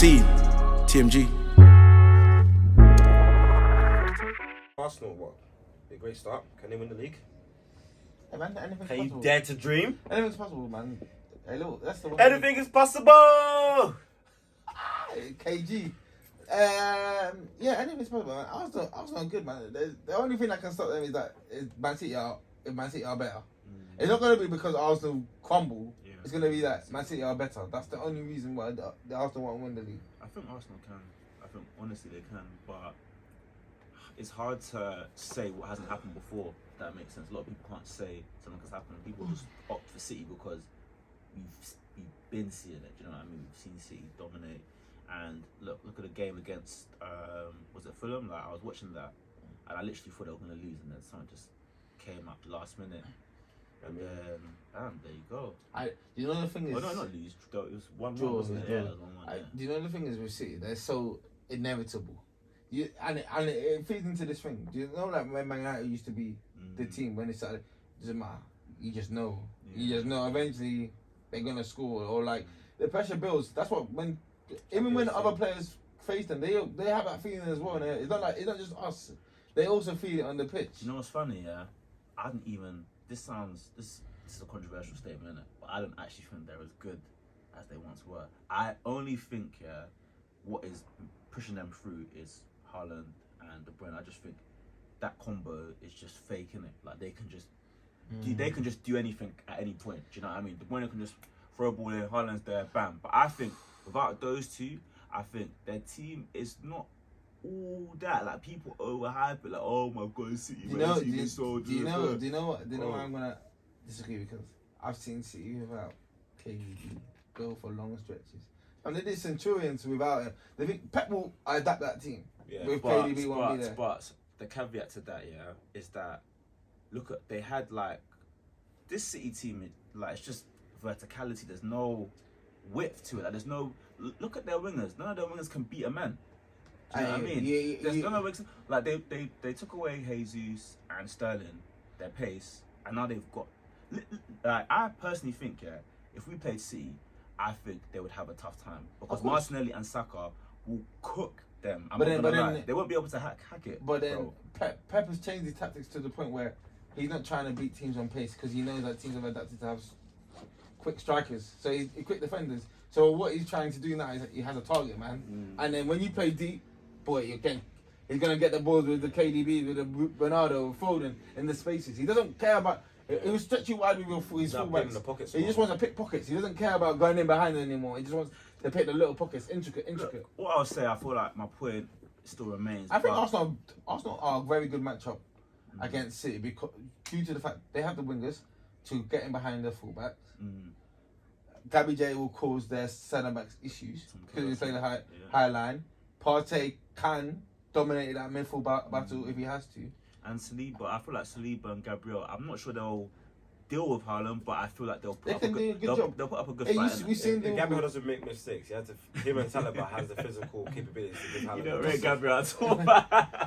XCII, TMG. Arsenal, what? A great start. Can they win the league? Hey man, anything's Can you possible. dare to dream? Anything's possible, man. Hey, look, that's the one. Anything is possible! KG. Yeah, anything's possible, man. Arsenal good, man. The only thing that can stop them is that Man City are better. It's not going to be because Arsenal crumble. Yeah. It's going to be that Man City are better. That's the only reason why the Arsenal won't win the league. I think Arsenal can. I think honestly they can, but it's hard to say what hasn't happened before. If that makes sense. A lot of people can't say something has happened. People just opt for City because we've been seeing it. Do you know what I mean? We've seen City dominate. And look at the game against was it Fulham? Like I was watching that, and I literally thought they were going to lose, and then something just came up last minute. And then, there you go. You know the thing is, Oh no, not lose. It was 1-1, draw, wasn't it? draw. Yeah, it was 1-1. Yeah. do you know the thing is with City? They're so inevitable. It feeds into this thing. Do you know, like when Man United used to be the team when it started? It doesn't matter. You just know. Yeah. You just know. Eventually, they're gonna score, or like the pressure builds. That's what when other players face them, they have that feeling as well. And it's not just us. They also feel it on the pitch. You know what's funny? Yeah, I didn't even. This is a controversial statement, innit? But I don't actually think they're as good as they once were. I only think what is pushing them through is Haaland and De Bruyne. I just think that combo is just fake, innit? Like they can just do anything at any point. Do you know what I mean? De Bruyne can just throw a ball in, Haaland's there, bam. But I think without those two, I think their team is not all that. Like people overhype it, like oh my god, City. Do you know why I'm gonna disagree? Because I've seen City without KDB go for long stretches. And they did Centurions without him. They think Pep will adapt that team. Yeah. With KDB won't be there. But the caveat to that, is that they had like this City team, like it's just verticality. There's no width to it. Like there's no look at their wingers. None of their wingers can beat a man. Do you know what I mean? There's no wingers. Like they took away Jesus and Sterling, their pace, and now they've got. Like I personally think, if we played City, I think they would have a tough time because Martinelli and Saka will cook them. But then they won't be able to hack it. But then Pep has changed his tactics to the point where he's not trying to beat teams on pace because he knows that teams have adapted to have quick strikers, so he's quick defenders. So what he's trying to do now is he has a target man, and then when you play deep, boy, he's gonna get the balls with the KDB, with the Bernardo, Foden in the spaces. He doesn't care about. He will stretch you wide with his fullbacks. He just wants to pick pockets. He doesn't care about going in behind anymore. He just wants to pick the little pockets, intricate. Look, what I'll say, I feel like my point still remains. I think Arsenal are a very good matchup against City because due to the fact they have the wingers to get in behind their fullbacks. Gabby J will cause their centre backs issues because he play the high line. Partey can dominate that midfield battle if he has to. And Saliba, I feel like Saliba and Gabriel, I'm not sure they'll deal with Haaland, but I feel like they'll put up a good job. They'll put up a good fight. If Gabriel doesn't make mistakes, him and Saliba has the physical capability to give Haaland. You don't rate Gabriel at all.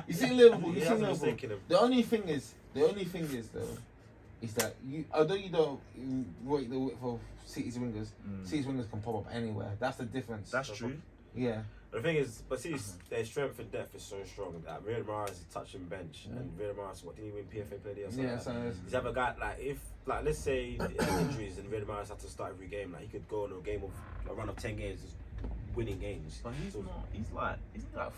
You see Liverpool. The only thing is though, is that although you don't rate the width of City's wingers, City's wingers can pop up anywhere. That's the difference. That's true. Yeah. The thing is, but City's their strength and depth is so strong that Riyad Mahrez is touching bench, and Riyad Mahrez, what did he win PFA Player of the Year? Yeah, he's have a guy like let's say he has injuries and Riyad Mahrez had to start every game, like he could go on a run of 10 games, just winning games. But he's like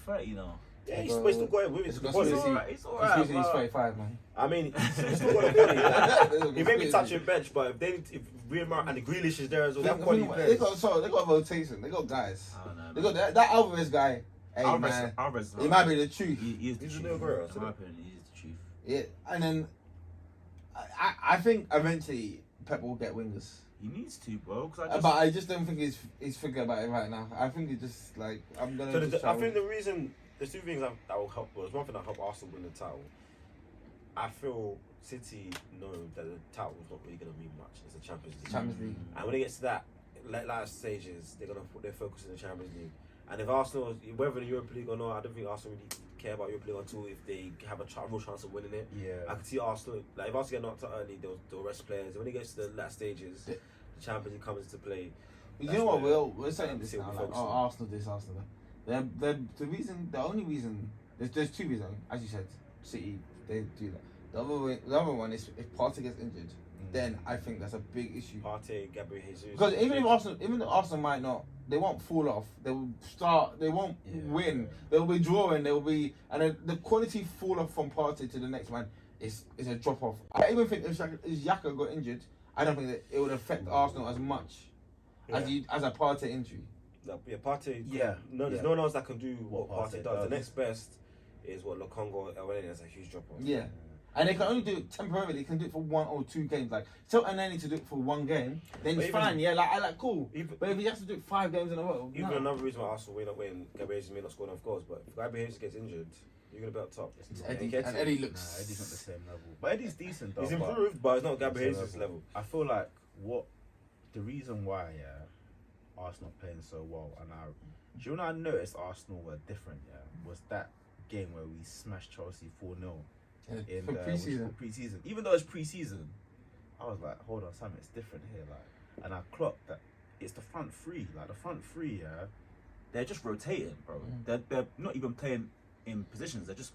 30 now. Yeah, he's still going with his body. He's alright. He's 35, man. I mean, he's still got a body. He may be touching bench, but if Riyad Mahrez and the Grealish is there as well, they're quality players. They got rotation. They got guys. I don't know, they got that Alvarez guy. Hey Alvarez, he might be the truth. He is the truth. In my opinion, he is the truth. Yeah, and then I think eventually Pep will get wingers. He needs to, bro. But I just don't think he's thinking about it right now. I think he's just like I'm gonna. So I think the reason. There's two things that will help. There's one thing that will help Arsenal win the title. I feel City know that the title is not really going to mean much. It's the Champions League. And when it gets to that last stages, they're going to put their focus in the Champions League. And if Arsenal, whether in the Europa League or not, I don't think Arsenal really care about Europa League until if they have a real chance of winning it. Yeah. I can see Arsenal, like if Arsenal get knocked out early, they'll rest players. And when it gets to the last stages, the Champions League comes into play. You know what? We're saying this see now. what we Like, focus on. Arsenal this, Arsenal that. The only reason. There's two reasons. As you said, City they do that. The other one is if Partey gets injured, then I think that's a big issue. Partey, Gabriel Jesus. Because even though Arsenal might not, they won't fall off. They will start. They won't win. They'll be drawing. And then the quality fall off from Partey to the next man is a drop off. I even think if Xhaka got injured, I don't think that it would affect Arsenal as much as a Partey injury. Partey. Yeah. No, there's no one else that can do what Partey does. The next best is what Lokonga Elneny has a huge drop off. Yeah. And they can only do it temporarily. They can do it for 1 or 2 games. Like, tell Elneny to do it for 1 game, then it's fine. Yeah, cool. But if he has to do it 5 games in a row, Another reason why Arsenal may not win, Gabriel Jesus may not score enough goals. But if Gabriel Jesus gets injured, you're gonna be up top. Eddie looks. Nah, Eddie's not the same level, but Eddie's decent though. He's improved, but it's not Gabriel Jesus' level. I feel like the reason why Arsenal playing so well, and do you know I noticed Arsenal were different? Was that game where we smashed Chelsea 4-0 in pre-season. Even though it's pre-season, I was like, hold on, Sam, it's different here. Like, and I clocked that it's the front three. Like the front three, they're just rotating, bro. They're not even playing in positions. They're just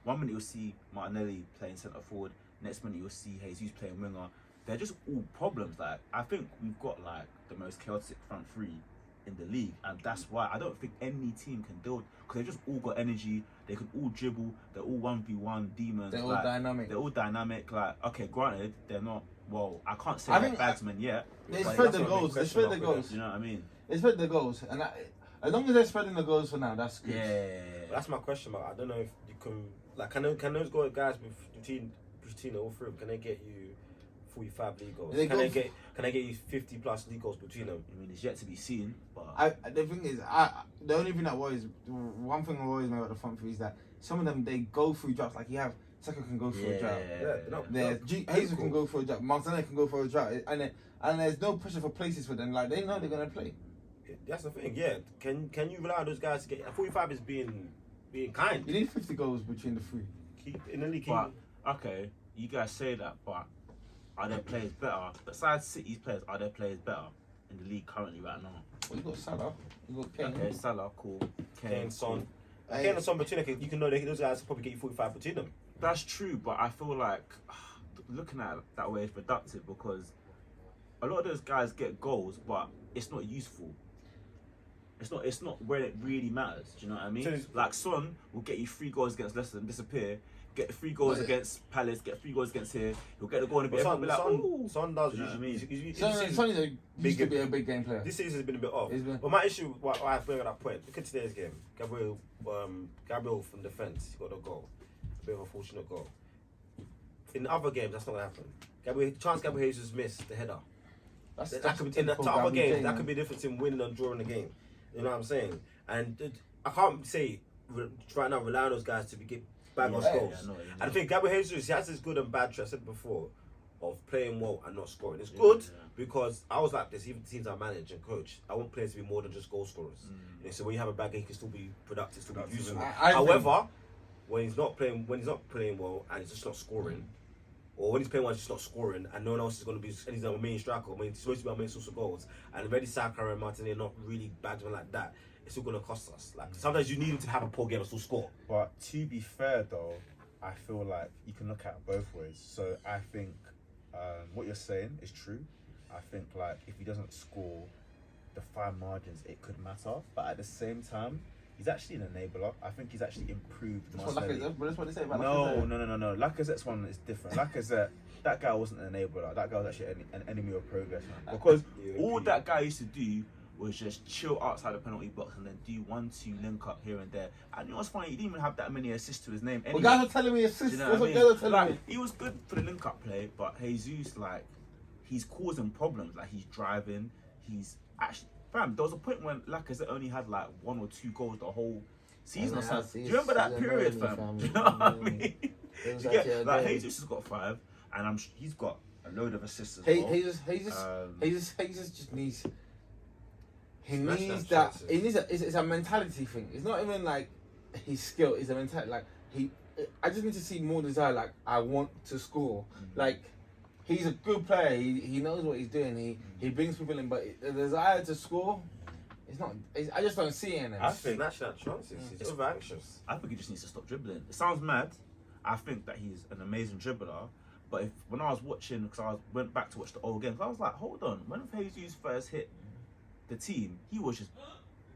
1 minute you'll see Martinelli playing centre forward, next minute you'll see Jesus playing winger. They're just all problems. Like, I think we've got like the most chaotic front three in the league, and that's why I don't think any team can build, because they just all got energy. They can all dribble. They're all 1v1 demons. They're all dynamic. They're all dynamic. Like, okay, granted, they're not. Well, I can't say they're batsmen yet. They spread the goals. They spread the goals. You know what I mean? They spread the goals, and as long as they're spreading the goals for now, that's good. Yeah. That's my question mark. I don't know if you can can those guys between all three of them, can they get you 45 league goals? Can they get you 50 plus league goals between them? I mean, it's yet to be seen. But the thing is, the only thing that worries, one thing that worries me about the front three is that some of them, they go through drops. Like you have Saka can go through a drought. Jesus can go for a drought. Martinelli can go for a drought, and there's no pressure for places for them. Like they know they're gonna play. That's the thing. Yeah. Can you rely on those guys to get 45? Is being kind. You need 50 goals between the three. But okay, you guys say that, but are their players better? Besides City's players, are their players better in the league currently right now? Well, you got Salah, you got Kane. Okay, Salah, cool. Kane, Son. Kane and Son between them, you can know those guys will probably get you 45 between them. That's true, but I feel like looking at it that way is productive, because a lot of those guys get goals, but it's not useful. It's not where it really matters. Do you know what I mean? Like Son will get you 3 goals against Leicester and disappear. Get 3 goals against Palace. Get 3 goals against here. He'll get the goal in a bit. Son does. You know what I mean? Son used to be a big game player. This season has been a bit off. But my issue, why I bring at that point, look at today's game. Gabriel from defence, he got a goal. A bit of a fortunate goal. In other games, that's not going to happen. Gabriel Jesus missed the header. That could be in the other games. That could be the difference in winning and drawing the game. You know what I'm saying? And I can't say right now rely on those guys to get bang on goals. And I think Gabriel Jesus, he has this good and bad trait, I said before, of playing well and not scoring. It's good because I was like this, even teams I manage and coach, I want players to be more than just goal scorers. So when you have a bad game, he can still be productive, still be useful. However, when he's not playing well and he's just not scoring, or when he's playing well, he's just not scoring, and no one else is going to be, and he's our main striker, he's supposed to be our main source of goals, and already Saka and Martinelli are not really battling like that, it's still going to cost us. Like, sometimes you need him to have a poor game and still score. But to be fair though, I feel like you can look at it both ways. So I think what you're saying is true. I think like if he doesn't score the fine margins, it could matter. But at the same time, he's actually an enabler. I think he's actually improved. That's what they say about No. Lacazette's one is different. Lacazette, that guy wasn't an enabler. That guy was actually an enemy of progress. Because all that guy used to do was just chill outside the penalty box and then do 1-2 link up here and there. And you know what's funny? He didn't even have that many assists to his name anyway. Well, guys are telling me assists. You know what I mean? Like, he was good for the link up play, but Jesus, like, he's causing problems. Like, he's driving. He's actually... Fam, there was a point when Lacazette only had like 1 or 2 goals the whole season or something. Do you remember that period, fam? Do you know what I mean? Like, Jesus has got 5, and he's got a load of assists as well. Jesus just needs... He needs that. It's a mentality thing. It's not even like his skill. It's a mentality. Like I just need to see more desire. Like I want to score. Like he's a good player. He knows what he's doing. He brings people in, but the desire to score, I just don't see it in him. I think snatching at chances. He's over anxious. I think he just needs to stop dribbling. It sounds mad. I think that he's an amazing dribbler. But when I was watching, because I went back to watch the old games, I was like, hold on. When Jesus first hit the team, he was just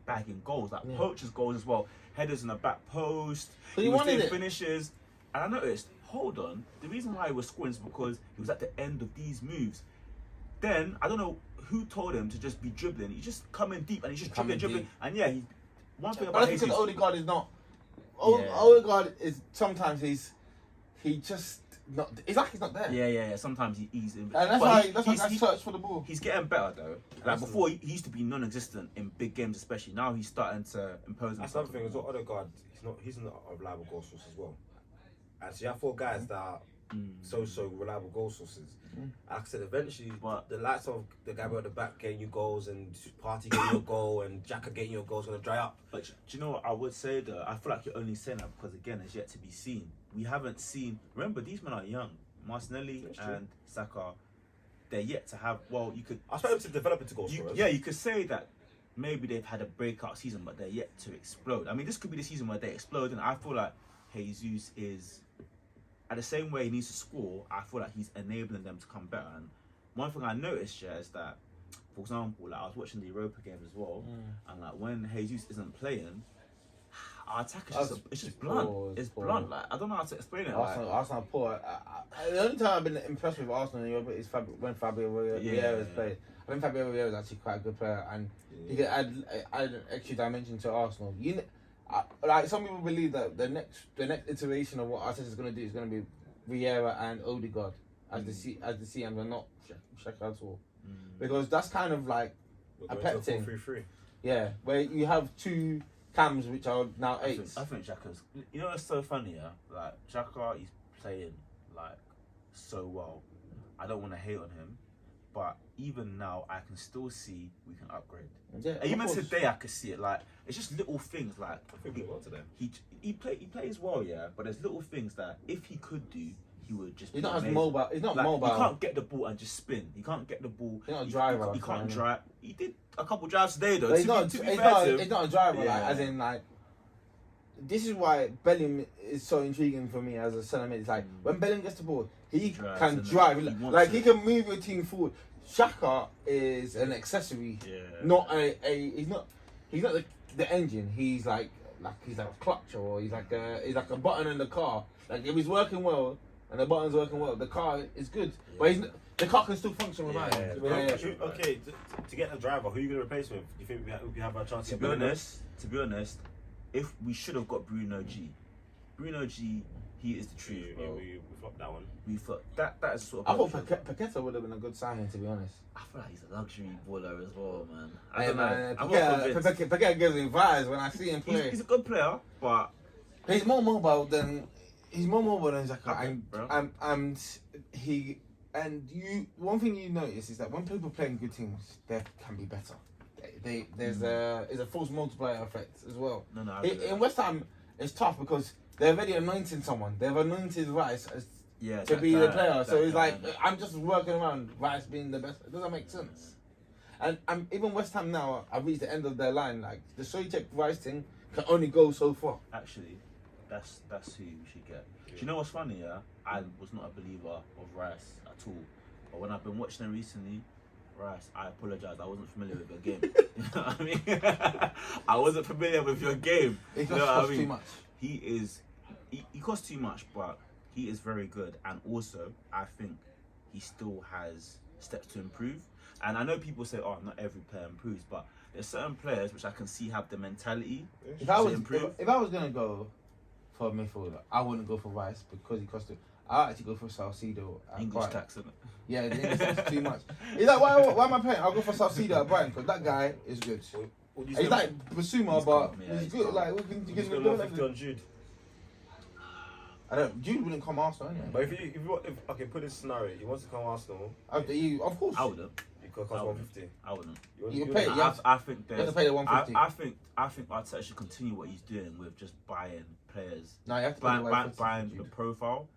bagging goals, like poachers goals as well. Headers in the back post. He was doing finishes. And I noticed, hold on, the reason why he was scoring is because he was at the end of these moves. Then, I don't know who told him to just be dribbling. He just come in deep and he's just dribbling. And yeah, one thing about Jesus... But Odegaard is not... Odegaard is... Sometimes he's just... It's like he's not there. Yeah. Sometimes he's in... And that's why he search for the ball. He's getting better, though. Like, before, he used to be non-existent in big games, especially. Now he's starting to impose himself. That's another thing. As well, Odegaard, he's not a reliable goal source as well. And so you have 4 guys that are so reliable goal sources. Like I said, eventually, the likes of the guy at the back getting you goals and Partey getting your goal and Xhaka getting your goals going to dry up. But do you know what I would say though? I feel like you're only saying that because again, it's yet to be seen. We haven't seen. Remember, these men are young. Martinelli and Saka, they're yet to have. Well, you could. I expect them to develop into goal scorers. Yeah, you could say that. Maybe they've had a breakout season, but they're yet to explode. I mean, this could be the season where they explode, and I feel like Jesus is. At the same way he needs to score, I feel like he's enabling them to come better. And one thing I noticed, is that, for example, like I was watching the Europa games as well, and like when Jesus isn't playing, our attack is just blunt. It's blunt. Like I don't know how to explain it. Arsenal are poor. The only time I've been impressed with Arsenal in Europe is when Fabio Vieira's played. I think Fabio Vieira is actually quite a good player, and he can add an extra dimension to Arsenal. Like some people believe that the next iteration of what Arteta is going to do is going to be Vieira and Odegaard as the CM, and not Xhaka at all, because that's kind of like a pet thing. 4-3-3. Yeah, where you have 2 cams which are now 8s. I think Xhaka's. You know what's so funny? Yeah, like Xhaka, he's playing like so well. I don't want to hate on him, but even now I can still see we can upgrade. Yeah, even today I could see it. Like it's just little things. Like I think he well today. He plays well, yeah. But there's little things that if he could do, he would just. He's not as mobile. He's not mobile. He can't get the ball and just spin. He can't get the ball. He's not a driver. He can't drive. He did a couple drives today though. But he's not a driver. Yeah. Like, as in like. This is why Bellingham is so intriguing for me as a centre mid. It's like when Bellingham gets the ball, he can drive. He can move your team forward. Xhaka is an accessory, not he's not the engine. He's like a clutch, or he's like a button in the car. Like if he's working well and the button's working well, the car is good. But the car can still function without him. Okay, to get a driver, who are you going to replace with? Do you think we have a chance? To be honest, if we should have got Bruno G, he is the truth. We flopped that one. We flopped that. That is sort of. I thought Paqueta would have been a good signing, to be honest. I feel like he's a luxury baller as well, man. Paqueta gives me vibes when I see him play. He's a good player, but he's more mobile than Xhaka. One thing you notice is that when people play in good teams, they can be better. There's a false multiplier effect as well. No. In West Ham, it's tough because they're already anointing someone. They've anointed Rice to be the player. So it's like I'm just working around Rice being the best. It doesn't make sense. And even West Ham now have reached the end of their line. Like the Souček Rice thing can only go so far. Actually, that's who we should get. Do you know what's funny? Yeah, I was not a believer of Rice at all, but when I've been watching him recently. Rice, I apologise. I wasn't familiar with your game. You know what I mean? I wasn't familiar with your game. He costs too much. He costs too much, but he is very good. And also, I think he still has steps to improve. And I know people say, "Oh, not every player improves," but there's certain players which I can see have the mentality to improve. If I was gonna go for a midfielder, I wouldn't go for Rice because he costs. I'll actually go for Salcido at English tax, isn't it? Yeah, the English tax is too much. He's like, why am I paying? I'll go for Salcido at Brighton because that guy is good. He's like Basuma, but he's good. Like, we can do it on Jude. Jude wouldn't come Arsenal anyway. But if put this scenario, he wants to come Arsenal. Of course. I wouldn't. It could cost 150. I wouldn't. You pay. I think you have to pay the 150. I think Arteta should continue what he's doing with just buying players. No, you have to buying the profile.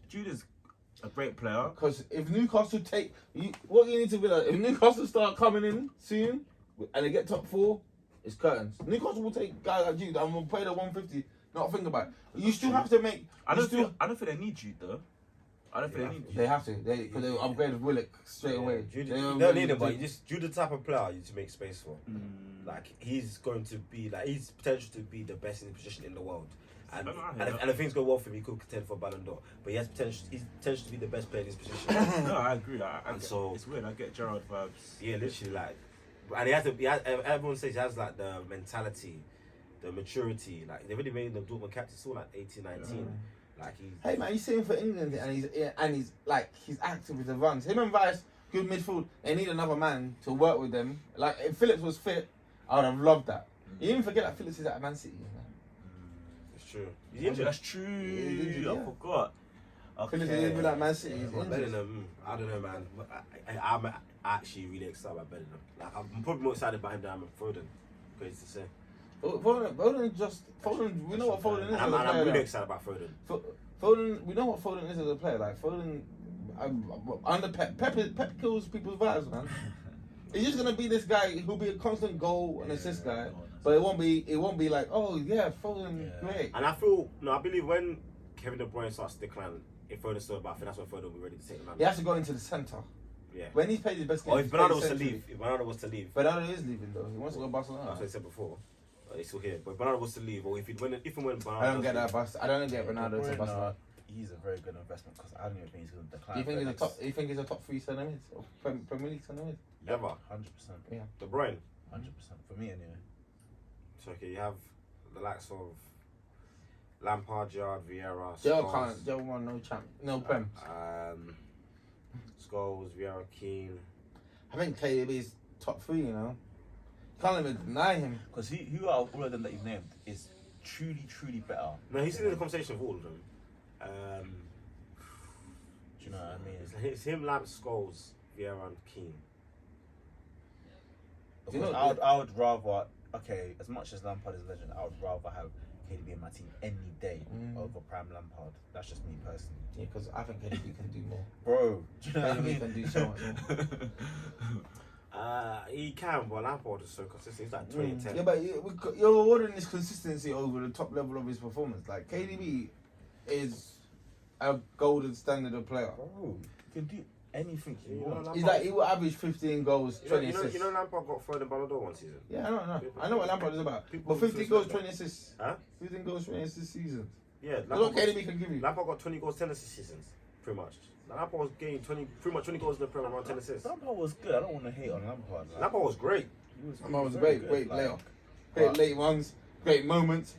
Jude is A great player. Because if Newcastle what you need to be like, if Newcastle start coming in soon and they get top 4, it's curtains. Newcastle will take guys like Jude and will pay the 150. Not think about it. You still have to make. I don't think they need Jude though. I don't think they need Jude. They have to. Because they upgraded Willock straight away. Jude, you don't need him, but Jude the type of player you need to make space for. Like he's going to be he's potential to be the best in his position in the world. And if things go well for him, he could contend for Ballon d'Or. But he has potential. He's potential to be the best player in his position. No, I agree. So it's weird. I get Gerrard vibes. Yeah, literally, like, and he has to. Everyone says he has like the mentality, the maturity. Like they really made him the Dortmund captain. Still like 18, 19. Like he's. Hey man, you see him for England, and he's active with the runs. Him and Vice, good midfield. They need another man to work with them. Like if Phillips was fit, I would have loved that. You even forget that Phillips is at Man City. True. That's true. I forgot. Okay. Phillips is like Man City. Bellingham, I don't know, man. I'm actually really excited about Bellingham. Like, I'm probably more excited about him than I'm Foden. Crazy to say. Foden. We know what Foden is. I'm really excited about Foden. Foden. We know what Foden is as a player. Like Foden, under Pep kills people's vibes, man. He's just gonna be this guy who'll be a constant goal and assist guy. But it won't be like, oh yeah, Foden, great. And I believe when Kevin De Bruyne starts to decline, if Foden's still about, I think that's when Foden will be ready to take the man. He has to go into the centre. Yeah. When he's played his best game. Or if Bernardo was to leave. Bernardo is leaving though. He wants to go to Barcelona. That's what I said before. He's still here. But if Bernardo was to leave, or if and when Bernardo. I don't get that. I don't get Bernardo to Barcelona. He's a very good investment because I don't even think he's going to decline. Do you think he's a top 3 centre mid or Premier League centre mid? Never. 100%. Yeah. De Bruyne. 100% for me anyway. So okay, you have the likes of Lampard, Gerrard, Vieira, Joe won no Prem. Scholes, Vieira, Keane. I think KDB is top 3. You know, can't even deny him. Because who out of all of them that you've named is truly better? No, he's in the conversation with all of them. Do you know what I mean? It's him, Lamp, Scholes, Vieira, and Keane. I would rather, as much as Lampard is a legend, I would rather have KDB in my team any day over Prime Lampard. That's just me personally. Yeah, because I think KDB can do more. Bro, do you know what I mean? Can do so much more. He can, but Lampard is so consistent. He's like 2010. Yeah, but you're awarding his consistency over the top level of his performance. Like KDB is a golden standard of player. Bro, you can do anything you want. He's like, he will average 15 goals, 20 assists. You know Lampard got third in Ballon d'Or one season? Yeah, I know what Lampard is about. But 15 goals, 20 assists. Huh? 15 goals, 20 assists seasons. Yeah, that's what KDB can give you. Lampard got 20 goals, 10 assists seasons, pretty much. Lampard was getting pretty much 20 goals in the Premier around 10 assists. Lampard was good. I don't want to hate on Lampard. Like, Lampard was great. Lampard was a great player. Great late runs, great moments.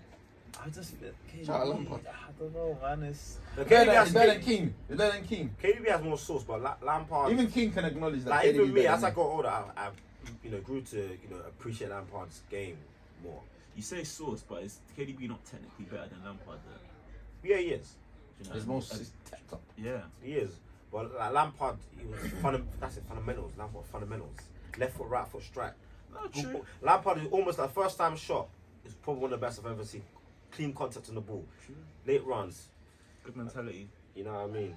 I just KDB, I don't know, man. It's better than King. KDB has more sauce, but Lampard. Even King can acknowledge that. Like even me, as I got older, I grew to appreciate Lampard's game more. You say sauce, but is KDB not technically better than Lampard though? Yeah, he is. You know, He's more yeah, he is. But like Lampard, he was that's it, fundamentals. Lampard fundamentals. Left foot, right foot, strike. No, true. Lampard is almost like first time shot. Is probably one of the best I've ever seen. Clean contact on the ball. True. Late runs. Good mentality. You know what I mean?